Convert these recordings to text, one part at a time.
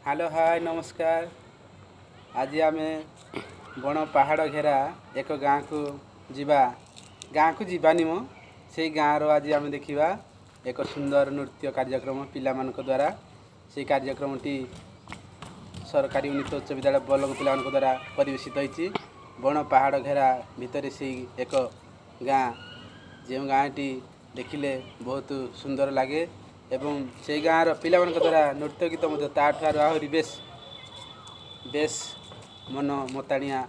Hello hi नमस्कार। आज आम बण पहाड़ घेरा एक गाँ को जीवा गाँ को जीवानी मो से गाँव रो आज आम देखा एक सुंदर नृत्य कार्यक्रम पिला द्वारा से कार्यक्रमटी सरकारी उन्नीत उच्च विद्यालय बलंग पिला द्वारा परिवेशित होती। बण पहाड़ घेरा भितर से एक गाँ जो गाँटी देखिले बहुत सुंदर लगे एवं से गाँव पिला द्वारा नृत्य गीत ताठू आहरी बेस मन मताणिया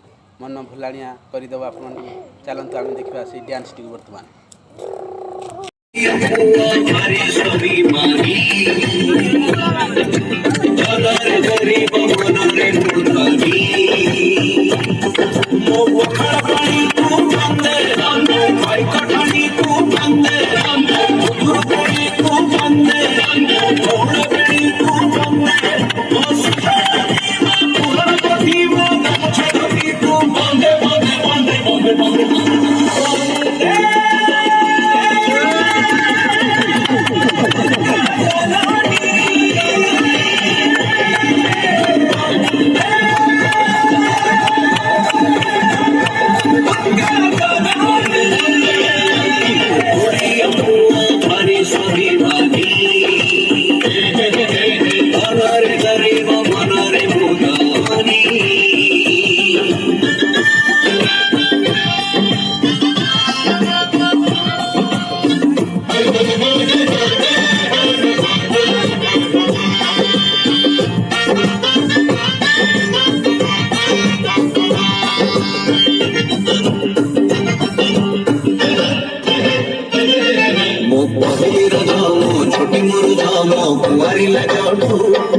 मन भुलाणिया करदेव। आप चलतु आम देखा से डांस टी बर्तमान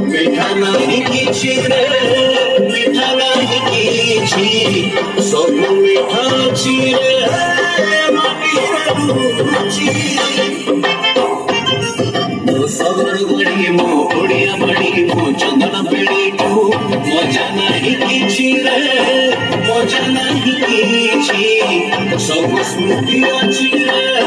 मीठा नहीं किछि रे मीठा नहीं किछि सब मीठा छी रे माटी मो सबर बड़ी मो ओडिया बड़ी मो चंदन पेड़ी को मजा नहीं किछि रे मजा नहीं किछि सब स्मृति अछि रे